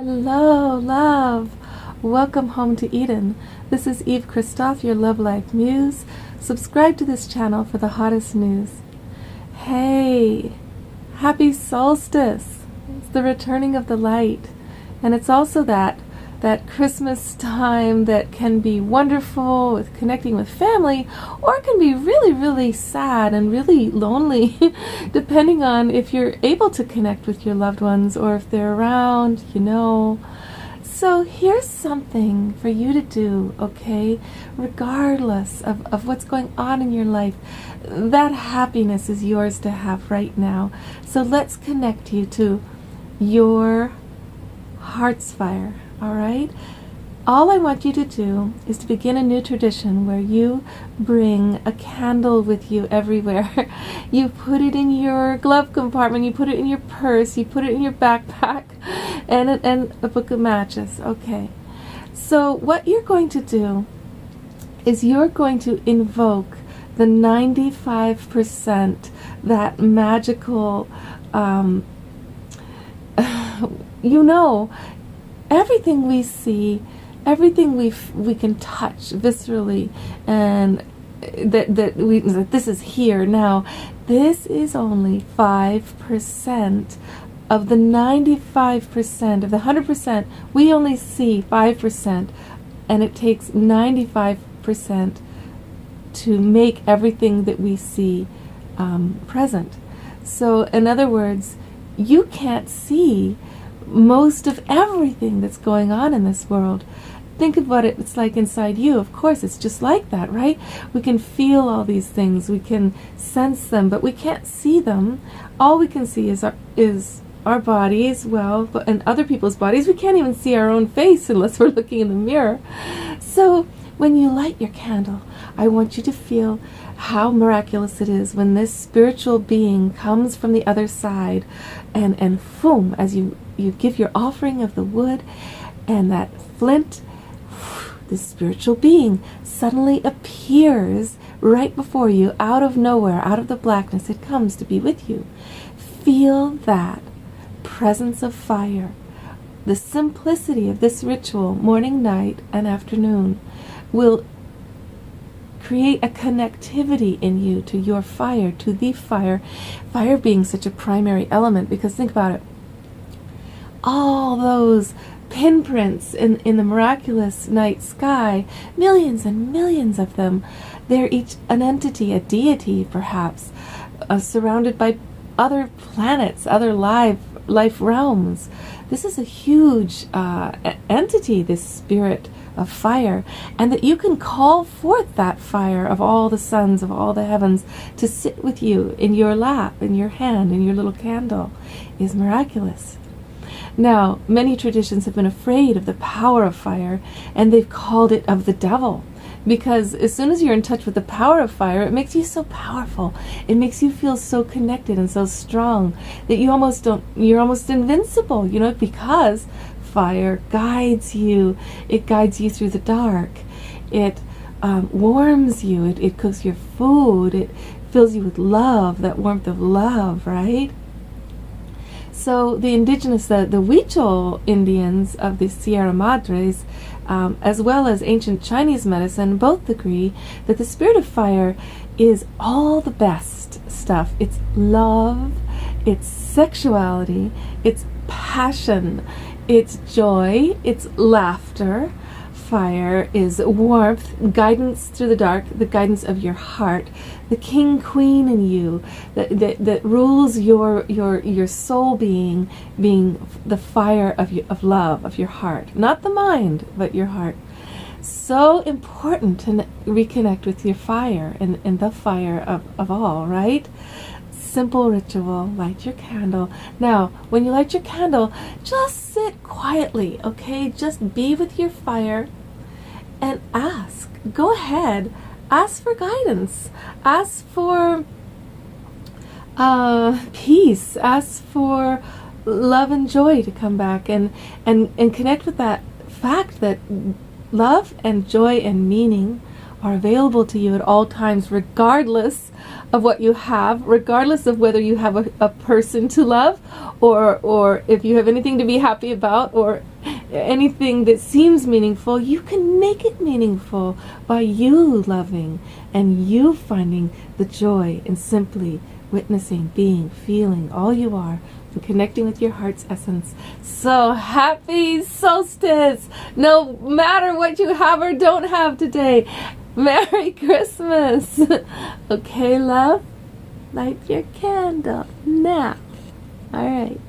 Hello, love. Welcome home to Eden. This is Eve Christoph, your Love Life Muse. Subscribe to this channel for the hottest news. Hey, happy solstice. It's the returning of the light. And it's also that Christmas time that can be wonderful with connecting with family, or it can be really, really sad and really lonely, depending on if you're able to connect with your loved ones or if they're around, So here's something for you to do, okay? Regardless of what's going on in your life, that happiness is yours to have right now. So let's connect you to your heart's fire. All right? All I want you to do is to begin a new tradition where you bring a candle with you everywhere. You put it in your glove compartment, you put it in your purse, you put it in your backpack, and a book of matches. Okay. So what you're going to do is you're going to invoke the 95%, that magical, everything we see, everything we can touch viscerally, and that this is here now. This is only 5% of the 95%, of the 100%. We only see 5%, and it takes 95% to make everything that we see present. So, in other words, you can't see most of everything that's going on in this world. Think of what it's like inside you. Of course, it's just like that, right? We can feel all these things, we can sense them, but we can't see them. All we can see is our bodies, and other people's bodies. We can't even see our own face unless we're looking in the mirror. So when you light your candle, I want you to feel how miraculous it is when this spiritual being comes from the other side, and boom, as you give your offering of the wood, and that flint, this spiritual being suddenly appears right before you, out of nowhere, out of the blackness. It comes to be with you. Feel that presence of fire. The simplicity of this ritual, morning, night, and afternoon, will create a connectivity in you to your fire, to the fire. Fire being such a primary element, because think about it. All those pinprints in the miraculous night sky, millions and millions of them, they're each an entity, a deity perhaps, surrounded by other planets, other life realms. This is a huge entity, this spirit of fire, and that you can call forth that fire of all the suns, of all the heavens, to sit with you in your lap, in your hand, in your little candle, is miraculous. Now, many traditions have been afraid of the power of fire, and they've called it of the devil, because as soon as you're in touch with the power of fire, it makes you so powerful. It makes you feel so connected and so strong that you're almost invincible, because fire guides you. It guides you through the dark. It warms you. It cooks your food. It fills you with love, that warmth of love, right? So the indigenous, the Huichol Indians of the Sierra Madres, as well as ancient Chinese medicine, both agree that the spirit of fire is all the best stuff. It's love, it's sexuality, it's passion, it's joy, it's laughter. Fire is warmth, guidance through the dark, the guidance of your heart, the king queen in you that rules your soul being the fire of love, of your heart, not the mind, but your heart. So important to reconnect with your fire and the fire of all, right? Simple ritual, light your candle. Now, when you light your candle, just sit quietly, okay? Just be with your fire and ask. Go ahead, ask for guidance, ask for peace, ask for love and joy to come back, and connect with that fact that love and joy and meaning are available to you at all times, regardless of what you have, regardless of whether you have a person to love, or if you have anything to be happy about, or anything that seems meaningful. You can make it meaningful by you loving and you finding the joy in simply witnessing, being, feeling all you are, and connecting with your heart's essence. So happy solstice! No matter what you have or don't have today. Merry Christmas! Okay, love? Light your candle now. All right.